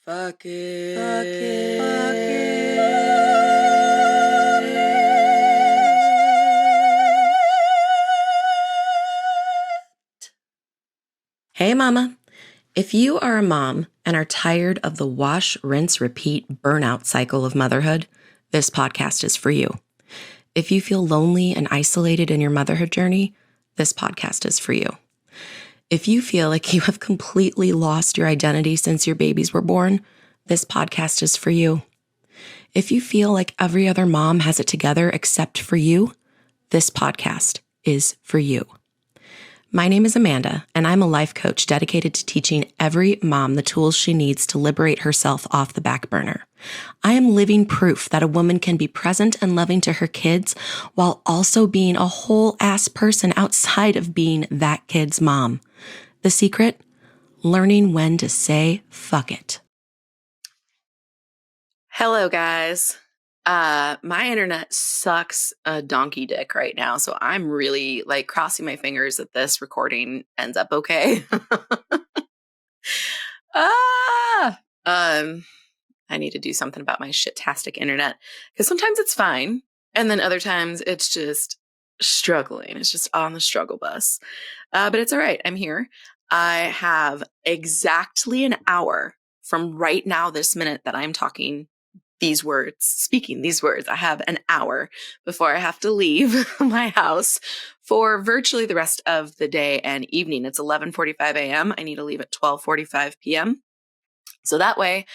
Fuck it. Hey, mama. If you are a mom and are tired of the wash, rinse, repeat burnout cycle of motherhood, this podcast is for you. If you feel lonely and isolated in your motherhood journey, this podcast is for you. If you feel like you have completely lost your identity since your babies were born, this podcast is for you. If you feel like every other mom has it together except for you, this podcast is for you. My name is Amanda, and I'm a life coach dedicated to teaching every mom the tools she needs to liberate herself off the back burner. I am living proof that a woman can be present and loving to her kids while also being a whole-ass person outside of being that kid's mom. The secret? Learning when to say fuck it. Hello, guys. My internet sucks a donkey dick right now, so I'm really crossing my fingers that this recording ends up okay. I need to do something about my shit-tastic internet because sometimes it's fine, and then other times it's just struggling. It's just on the struggle bus. But it's all right. I'm here. I have exactly an hour from right now, this minute that I'm speaking these words. I have an hour before I have to leave my house for virtually the rest of the day and evening. It's 11:45 a.m. I need to leave at 12:45 p.m. So that way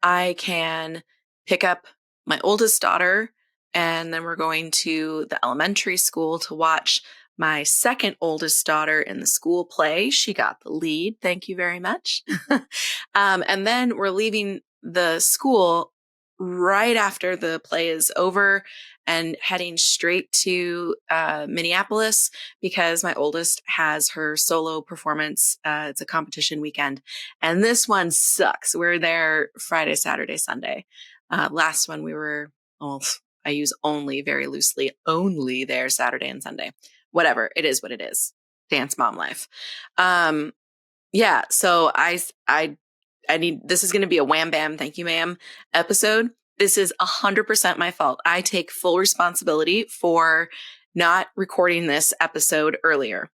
I can pick up my oldest daughter, and then we're going to the elementary school to watch my second oldest daughter in the school play. She got the lead. Thank you very much. And then we're leaving the school right after the play is over and heading straight to Minneapolis because my oldest has her solo performance. It's a competition weekend. And this one sucks. We're there Friday, Saturday, Sunday. Last one I use only very loosely, only there Saturday and Sunday. Whatever. It is what it is. Dance mom life. Yeah. So I need, this is going to be a wham bam, thank you ma'am episode. This is 100% my fault. I take full responsibility for not recording this episode earlier.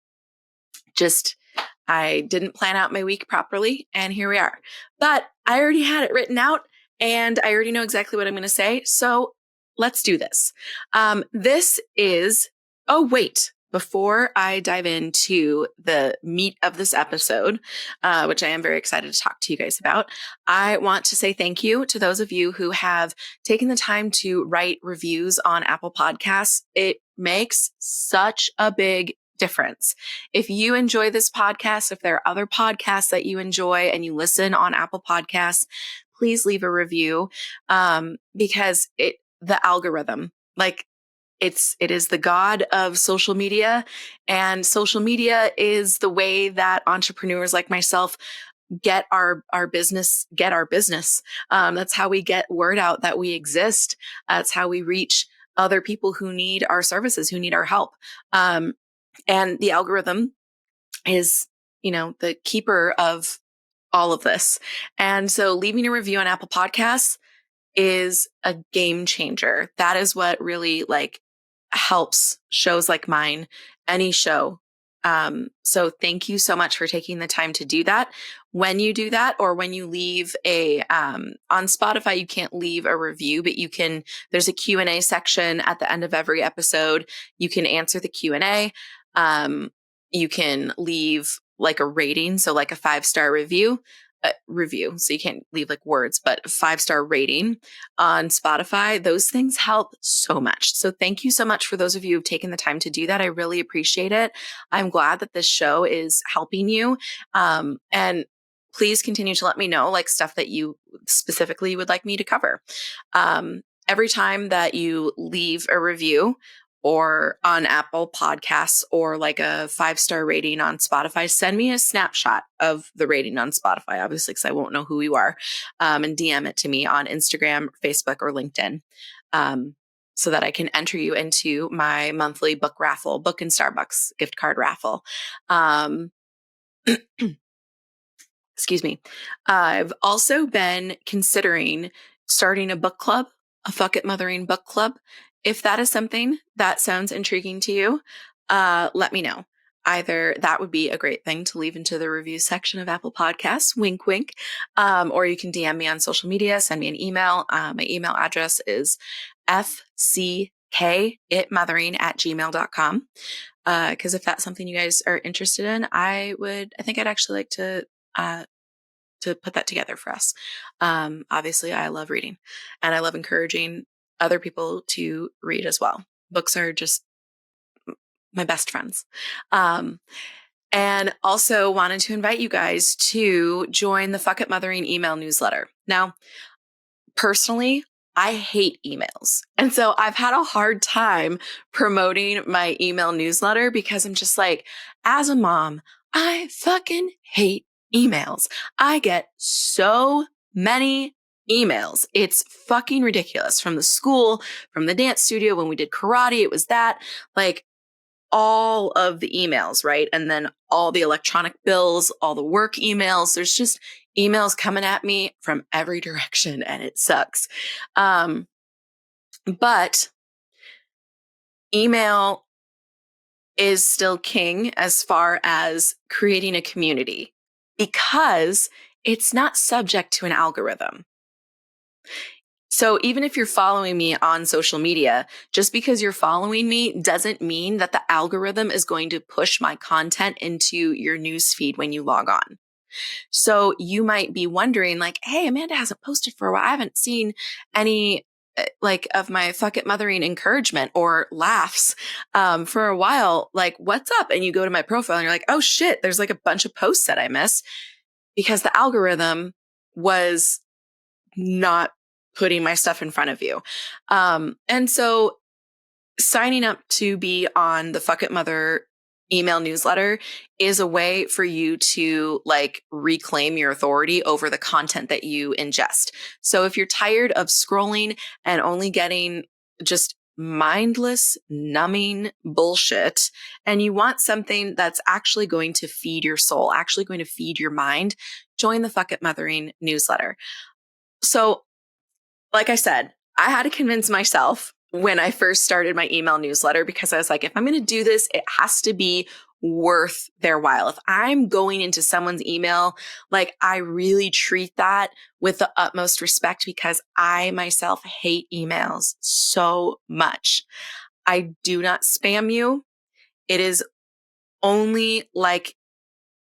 I didn't plan out my week properly, and here we are. But I already had it written out, and I already know exactly what I'm going to say. So let's do this. Before I dive into the meat of this episode, which I am very excited to talk to you guys about, I want to say thank you to those of you who have taken the time to write reviews on Apple Podcasts. It makes such a big difference. If you enjoy this podcast, if there are other podcasts that you enjoy and you listen on Apple Podcasts, please leave a review because the algorithm, it is the god of social media, and social media is the way that entrepreneurs like myself get our business. That's how we get word out that we exist. That's how we reach other people who need our services, who need our help. And the algorithm is, the keeper of all of this. And so leaving a review on Apple Podcasts is a game changer. That is what really helps shows like mine, any show. So thank you so much for taking the time to do that. When you do that, or when you leave on Spotify, you can't leave a review, but there's a Q&A section at the end of every episode. You can answer the Q&A. You can leave a rating. So a 5-star review. So you can't leave words, but 5-star rating on Spotify. Those things help so much. So thank you so much for those of you who've taken the time to do that. I really appreciate it. I'm glad that this show is helping you. And please continue to let me know stuff that you specifically would like me to cover. Every time that you leave a review or on Apple Podcasts or a 5-star rating on Spotify, send me a snapshot of the rating on Spotify, obviously, because I won't know who you are, and DM it to me on Instagram, Facebook, or LinkedIn, so that I can enter you into my monthly book and Starbucks gift card raffle. Excuse me. I've also been considering starting a book club, a Fuck It Mothering book club. If that is something that sounds intriguing to you, let me know. Either that would be a great thing to leave into the review section of Apple Podcasts, wink, wink, or you can DM me on social media, send me an email. My email address is fckitmothering@gmail.com. Because if that's something you guys are interested in, I think I'd actually like to put that together for us. Obviously, I love reading and I love encouraging other people to read as well. Books are just my best friends. And also wanted to invite you guys to join the Fuck It Mothering email newsletter. Now, personally, I hate emails. And so I've had a hard time promoting my email newsletter because I'm just like, as a mom, I fucking hate emails. I get so many emails. It's fucking ridiculous. From the school, from the dance studio, when we did karate, it was that. Like, all of the emails, right? And then all the electronic bills, all the work emails. There's just emails coming at me from every direction and it sucks. But email is still king as far as creating a community because it's not subject to an algorithm. So even if you're following me on social media, just because you're following me doesn't mean that the algorithm is going to push my content into your newsfeed when you log on. So you might be wondering like, hey, Amanda hasn't posted for a while. I haven't seen any like of my Fuck It Mothering encouragement or laughs for a while. Like, what's up? And you go to my profile and you're like, oh shit, there's like a bunch of posts that I missed because the algorithm was not putting my stuff in front of you. And so signing up to be on the Fuck It Mother email newsletter is a way for you to like reclaim your authority over the content that you ingest. So if you're tired of scrolling and only getting just mindless, numbing bullshit, and you want something that's actually going to feed your soul, actually going to feed your mind, join the Fuck It Mothering newsletter. So like I said, I had to convince myself when I first started my email newsletter because I was like, if I'm going to do this, it has to be worth their while. If I'm going into someone's email, like I really treat that with the utmost respect because I myself hate emails so much. I do not spam you. It is only like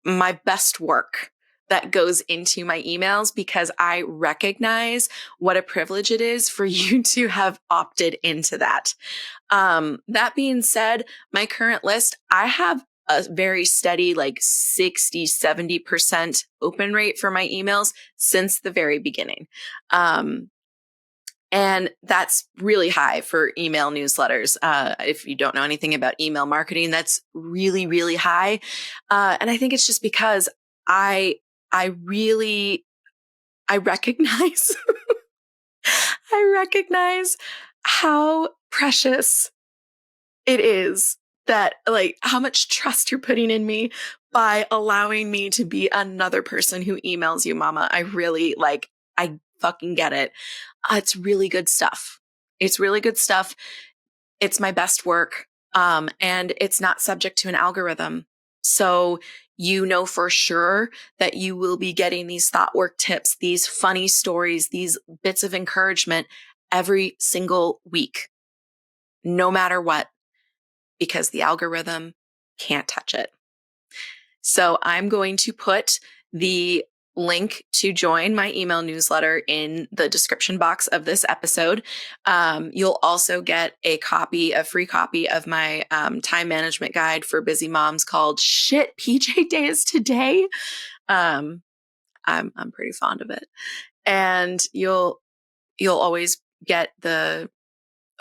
my best work that goes into my emails because I recognize what a privilege it is for you to have opted into that. That being said, my current list, I have a very steady, like 60-70% open rate for my emails since the very beginning. And that's really high for email newsletters. If you don't know anything about email marketing, that's really, really high. And I think it's just because I recognize, I recognize how precious it is that like how much trust you're putting in me by allowing me to be another person who emails you, mama. I really like, I fucking get it. It's really good stuff. It's really good stuff. It's my best work. And it's not subject to an algorithm. So you know for sure that you will be getting these thought work tips, these funny stories, these bits of encouragement every single week, no matter what, because the algorithm can't touch it. So I'm going to put the link to join my email newsletter in the description box of this episode. You'll also get a free copy of my time management guide for busy moms called Shit, PJ Day is Today. I'm pretty fond of it. And you'll always get the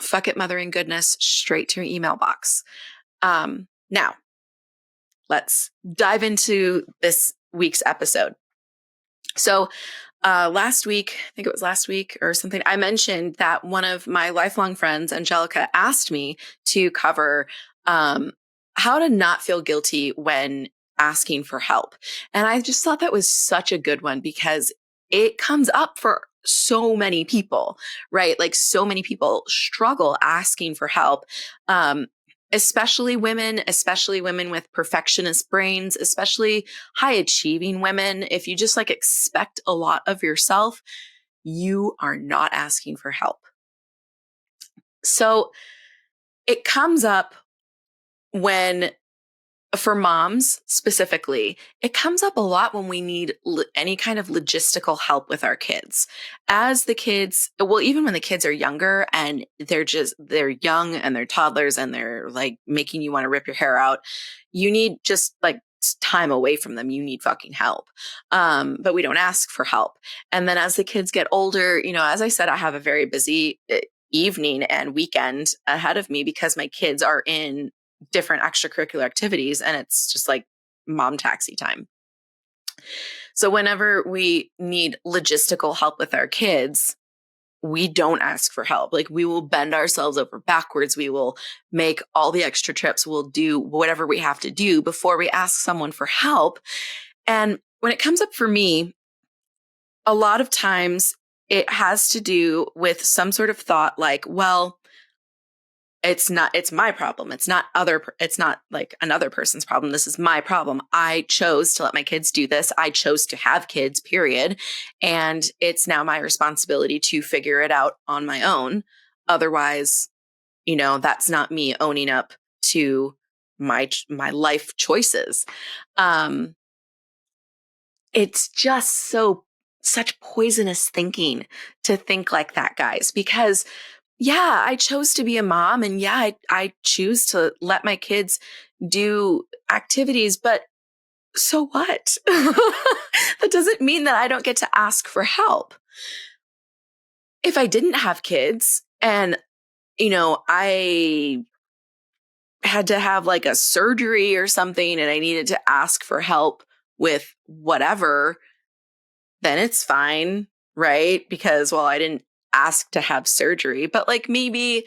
Fuck It Mothering goodness straight to your email box. Now, let's dive into this week's episode. So last week, I think it was last week or something, I mentioned that one of my lifelong friends, Angelica, asked me to cover how to not feel guilty when asking for help. And I just thought that was such a good one because it comes up for so many people, right? Like so many people struggle asking for help. Especially women with perfectionist brains, especially high achieving women. If you just like expect a lot of yourself, you are not asking for help. So it comes up when, for moms specifically, it comes up a lot when we need any kind of logistical help with our kids. As the kids, well, even when the kids are younger and they're young and they're toddlers and they're like making you want to rip your hair out, you need just like time away from them. You need fucking help. But we don't ask for help. And then as the kids get older, as I said, I have a very busy evening and weekend ahead of me because my kids are in different extracurricular activities and it's just like mom taxi time. So whenever we need logistical help with our kids, we don't ask for help. Like we will bend ourselves over backwards. We will make all the extra trips. We'll do whatever we have to do before we ask someone for help. And when it comes up for me, a lot of times it has to do with some sort of thought like, well, it's my problem. It's not like another person's problem. This is my problem. I chose to let my kids do this. I chose to have kids, period. And it's now my responsibility to figure it out on my own. Otherwise, that's not me owning up to my life choices. It's just such poisonous thinking to think like that, guys, because yeah, I chose to be a mom and yeah, I choose to let my kids do activities, but so what? That doesn't mean that I don't get to ask for help. If I didn't have kids and, I had to have like a surgery or something and I needed to ask for help with whatever, then it's fine, right? Because, well, I didn't ask to have surgery, but like maybe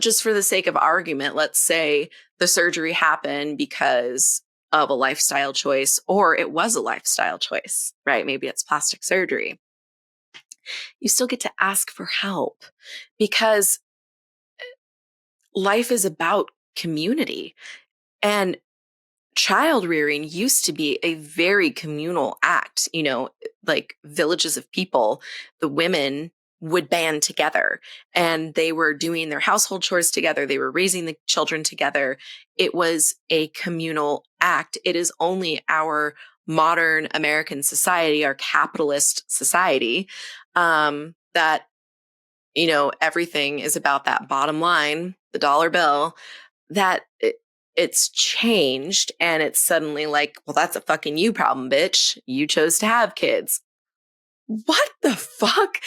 just for the sake of argument, let's say the surgery happened because of a lifestyle choice, or it was a lifestyle choice, right? Maybe it's plastic surgery. You still get to ask for help because life is about community. And child rearing used to be a very communal act, like villages of people, the women would band together and they were doing their household chores together. They were raising the children together. It was a communal act. It is only our modern American society, our capitalist society, that, everything is about that bottom line, the dollar bill, that it's changed and it's suddenly like, well, that's a fucking you problem, bitch. You chose to have kids. What the fuck?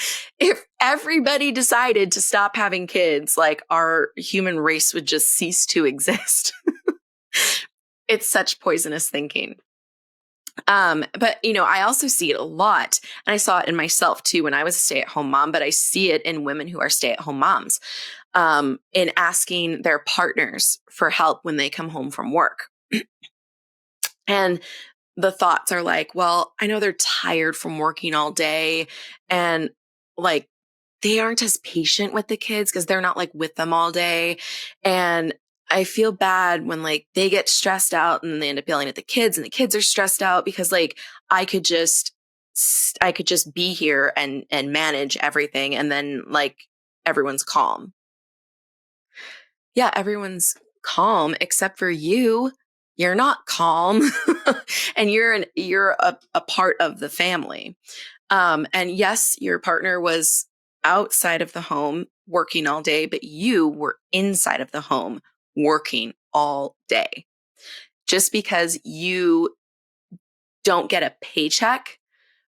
If everybody decided to stop having kids, like our human race would just cease to exist. It's such poisonous thinking. But I also see it a lot, and I saw it in myself too when I was a stay-at-home mom, but I see it in women who are stay-at-home moms, in asking their partners for help when they come home from work. And the thoughts are like, well, I know they're tired from working all day and like they aren't as patient with the kids because they're not like with them all day. And I feel bad when like they get stressed out and they end up yelling at the kids and the kids are stressed out because like I could just be here and manage everything. And then like everyone's calm. Yeah, everyone's calm except for you. You're not calm and you're a part of the family. And yes, your partner was outside of the home working all day, but you were inside of the home working all day. Just because you don't get a paycheck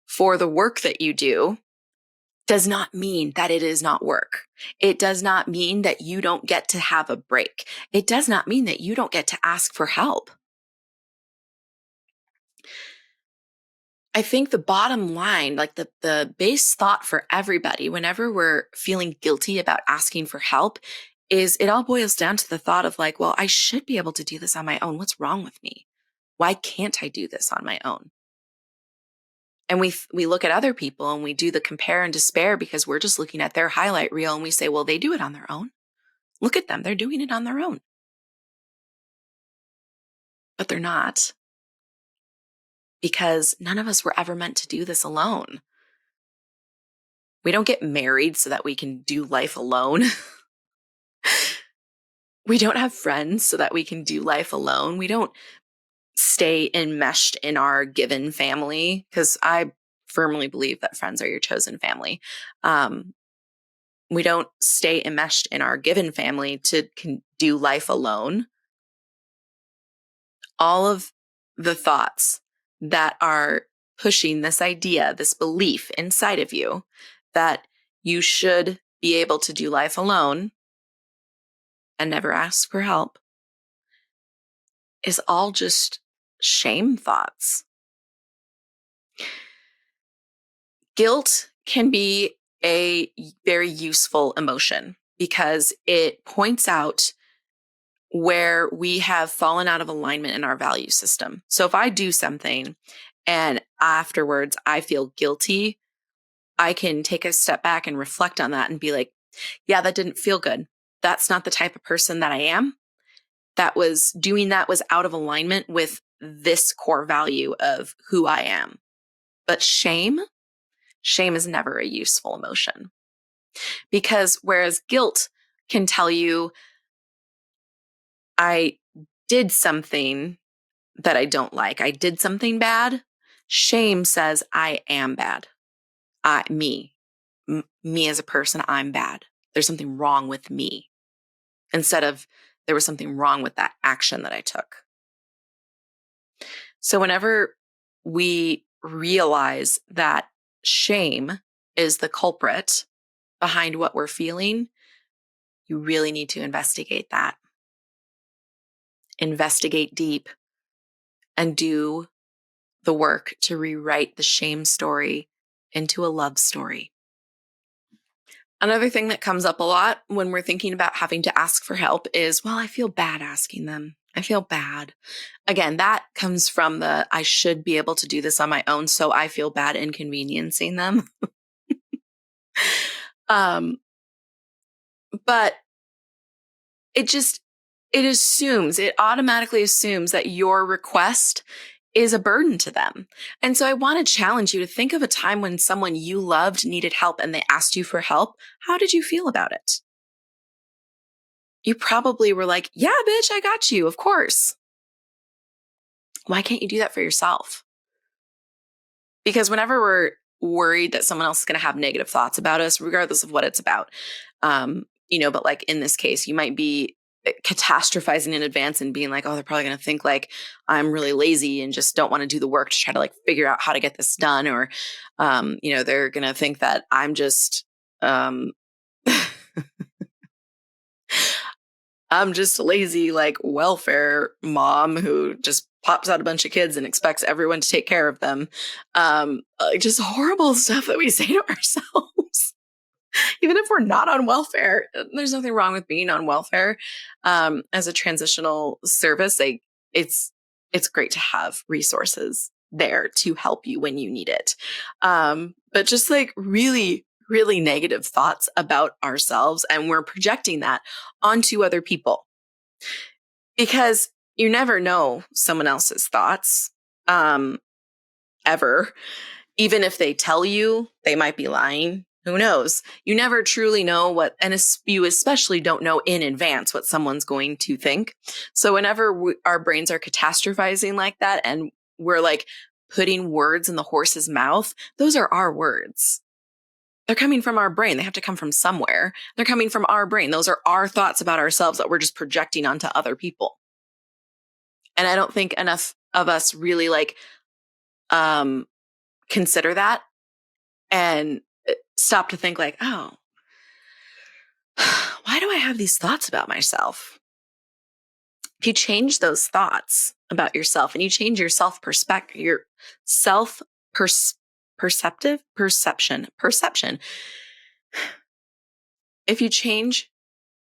for the work that you do does not mean that it is not work. It does not mean that you don't get to have a break. It does not mean that you don't get to ask for help. I think the bottom line, like the base thought for everybody, whenever we're feeling guilty about asking for help, is it all boils down to the thought of like, well, I should be able to do this on my own. What's wrong with me? Why can't I do this on my own? And we look at other people and we do the compare and despair because we're just looking at their highlight reel and we say, well, they do it on their own. Look at them. They're doing it on their own. But they're not, because none of us were ever meant to do this alone. We don't get married so that we can do life alone. We don't have friends so that we can do life alone. We don't stay enmeshed in our given family, because I firmly believe that friends are your chosen family. We don't stay enmeshed in our given family to do life alone. All of the thoughts that are pushing this idea, this belief inside of you that you should be able to do life alone and never ask for help is all just shame thoughts. Guilt can be a very useful emotion because it points out where we have fallen out of alignment in our value system. So if I do something and afterwards I feel guilty, I can take a step back and reflect on that and be like, yeah, that didn't feel good. That's not the type of person that I am. That was out of alignment with this core value of who I am. But shame is never a useful emotion, because whereas guilt can tell you, I did something that I don't like, I did something bad. Shame says I am bad. Me as a person, I'm bad. There's something wrong with me, instead of there was something wrong with that action that I took. So whenever we realize that shame is the culprit behind what we're feeling, you really need to investigate that. Investigate deep and do the work to rewrite the shame story into a love story. Another thing that comes up a lot when we're thinking about having to ask for help is, well, I feel bad asking them. I feel bad. Again, that comes from the, I should be able to do this on my own, so I feel bad inconveniencing them. But it automatically assumes that your request is a burden to them. And so I want to challenge you to think of a time when someone you loved needed help and they asked you for help. How did you feel about it? You probably were like, yeah, bitch, I got you. Of course. Why can't you do that for yourself? Because whenever we're worried that someone else is going to have negative thoughts about us, regardless of what it's about, but like in this case, you might be catastrophizing in advance and being like, oh, they're probably going to think like I'm really lazy and just don't want to do the work to try to like figure out how to get this done. Or, they're going to think that I'm just, I'm just a lazy, like welfare mom who just pops out a bunch of kids and expects everyone to take care of them. Just horrible stuff that we say to ourselves. Even if we're not on welfare, there's nothing wrong with being on welfare. As a transitional service, it's great to have resources there to help you when you need it. But just like really, really negative thoughts about ourselves, and we're projecting that onto other people, because you never know someone else's thoughts, ever. Even if they tell you, they might be lying. Who knows? You never truly know what, and you especially don't know in advance what someone's going to think. So whenever our brains are catastrophizing like that, and we're like putting words in the horse's mouth, those are our words. They're coming from our brain. They have to come from somewhere. They're coming from our brain. Those are our thoughts about ourselves that we're just projecting onto other people. And I don't think enough of us really consider that and stop to think like, oh, why do I have these thoughts about myself? If you change those thoughts about yourself and you change your perception. If you change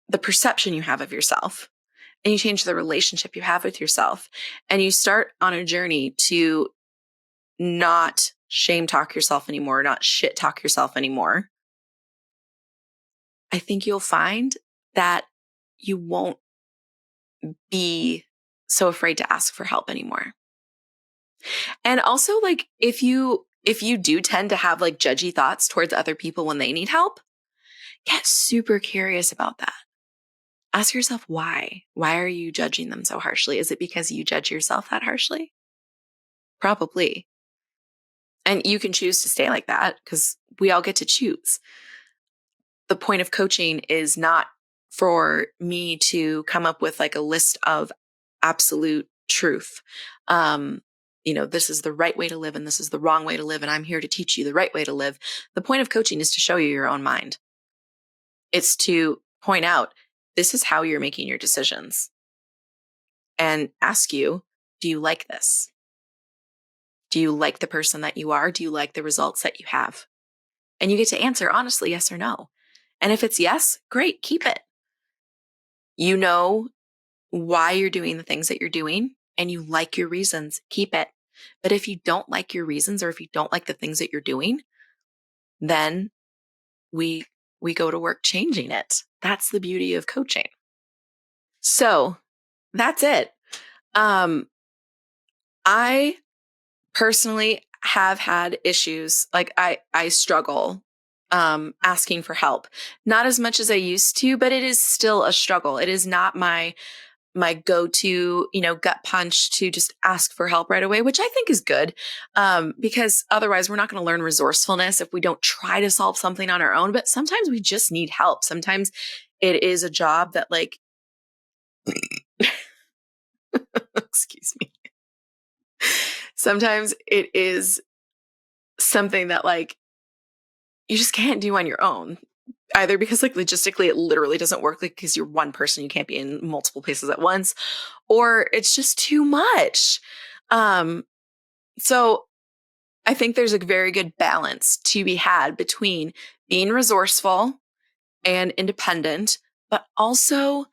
the perception you have of yourself and you change the relationship you have with yourself, and you start on a journey to not shame talk yourself anymore, not shit talk yourself anymore, I think you'll find that you won't be so afraid to ask for help anymore. And also, like, if you do tend to have like judgy thoughts towards other people when they need help, get super curious about that. Ask yourself why. Why are you judging them so harshly? Is it because you judge yourself that harshly? Probably. And you can choose to stay like that because we all get to choose. The point of coaching is not for me to come up with like a list of absolute truth. This is the right way to live and this is the wrong way to live. And I'm here to teach you the right way to live. The point of coaching is to show you your own mind. It's to point out, this is how you're making your decisions, and ask you, do you like this? Do you like the person that you are? Do you like the results that you have? And you get to answer honestly, yes or no. And if it's yes, great, keep it. You know why you're doing the things that you're doing and you like your reasons, keep it. But if you don't like your reasons, or if you don't like the things that you're doing, then we go to work changing it. That's the beauty of coaching. So that's it. I personally have had issues. Like I struggle asking for help. Not as much as I used to, but it is still a struggle. It is not my go-to, gut punch to just ask for help right away, which I think is good. Because otherwise we're not going to learn resourcefulness if we don't try to solve something on our own. But sometimes we just need help. Sometimes it is a job that like, excuse me. Sometimes it is something that like you just can't do on your own, either because like logistically it literally doesn't work, like because you're one person, you can't be in multiple places at once, or it's just too much. So I think there's a very good balance to be had between being resourceful and independent, but also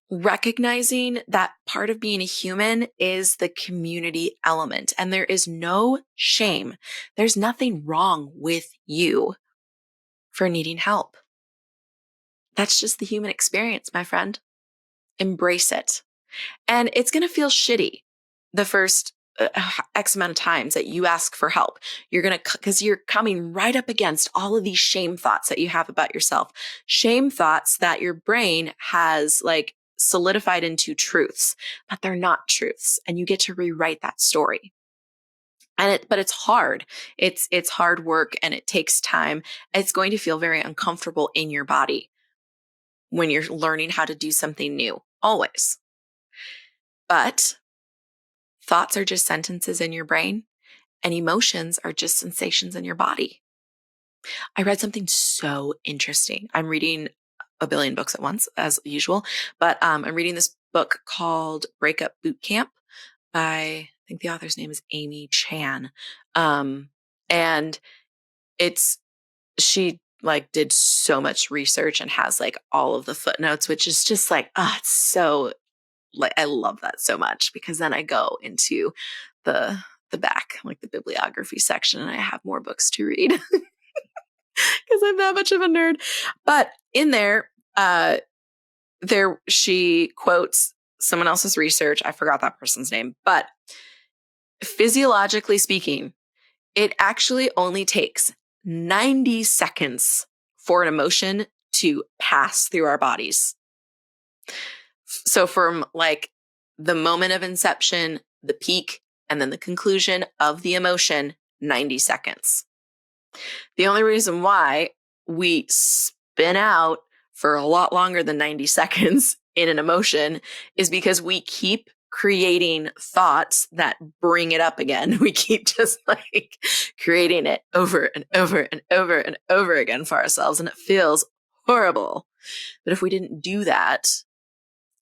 recognizing that part of being a human is the community element. And there is no shame. There's nothing wrong with you for needing help. That's just the human experience, my friend. Embrace it. And it's going to feel shitty the first X amount of times that you ask for help. You're going to, because you're coming right up against all of these shame thoughts that you have about yourself. Shame thoughts that your brain has like solidified into truths, but they're not truths. And you get to rewrite that story. But it's hard. It's hard work and it takes time. It's going to feel very uncomfortable in your body when you're learning how to do something new, always. But thoughts are just sentences in your brain, and emotions are just sensations in your body. I read something so interesting. I'm reading a billion books at once, as usual, but I'm reading this book called Breakup Boot Camp by, I think the author's name is Amy Chan. And she like did so much research and has like all of the footnotes, which is just like, it's so like, I love that so much, because then I go into the back, like the bibliography section, and I have more books to read because I'm that much of a nerd. But in there, she quotes someone else's research. I forgot that person's name, but physiologically speaking, it actually only takes 90 seconds for an emotion to pass through our bodies. So from like the moment of inception, the peak, and then the conclusion of the emotion, 90 seconds. The only reason why we spin out for a lot longer than 90 seconds in an emotion is because we keep creating thoughts that bring it up again. We keep just like creating it over and over and over and over again for ourselves, and it feels horrible. But if we didn't do that,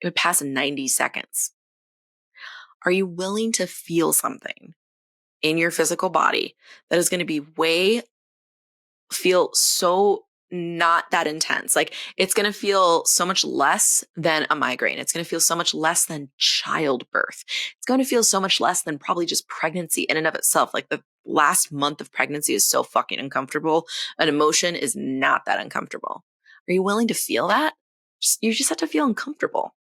it would pass in 90 seconds. Are you willing to feel something in your physical body that is going to be feel so not that intense. Like it's going to feel so much less than a migraine. It's going to feel so much less than childbirth. It's going to feel so much less than probably just pregnancy in and of itself. Like the last month of pregnancy is so fucking uncomfortable. An emotion is not that uncomfortable. Are you willing to feel that? You just have to feel uncomfortable.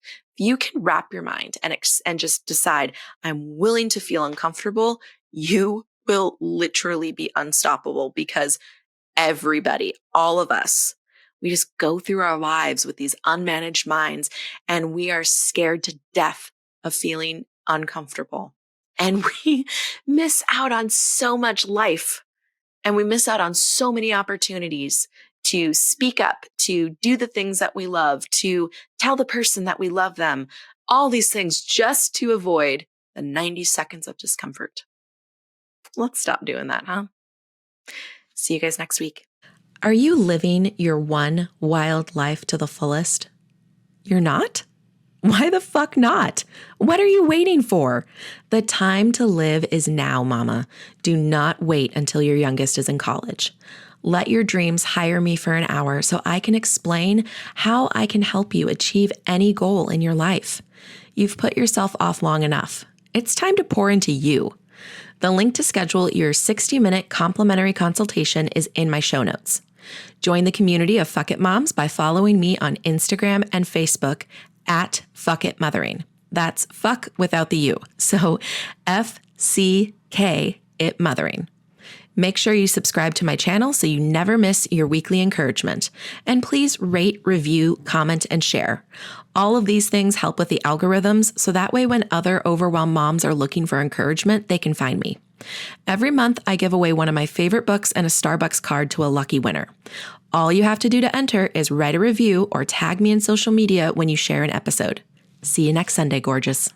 If you can wrap your mind and just decide, I'm willing to feel uncomfortable, you will literally be unstoppable, because everybody, all of us, we just go through our lives with these unmanaged minds, and we are scared to death of feeling uncomfortable. And we miss out on so much life, and we miss out on so many opportunities to speak up, to do the things that we love, to tell the person that we love them, all these things just to avoid the 90 seconds of discomfort. Let's stop doing that, huh? See you guys next week. Are you living your one wild life to the fullest? You're not? Why the fuck not? What are you waiting for? The time to live is now, mama. Do not wait until your youngest is in college. Let your dreams hire me for an hour so I can explain how I can help you achieve any goal in your life. You've put yourself off long enough. It's time to pour into you. The link to schedule your 60-minute complimentary consultation is in my show notes. Join the community of Fuck It Moms by following me on Instagram and Facebook at Fuck It Mothering. That's fuck without the U. So FCK It Mothering. Make sure you subscribe to my channel so you never miss your weekly encouragement. And please rate, review, comment, and share. All of these things help with the algorithms, so that way when other overwhelmed moms are looking for encouragement, they can find me. Every month, I give away one of my favorite books and a Starbucks card to a lucky winner. All you have to do to enter is write a review or tag me in social media when you share an episode. See you next Sunday, gorgeous.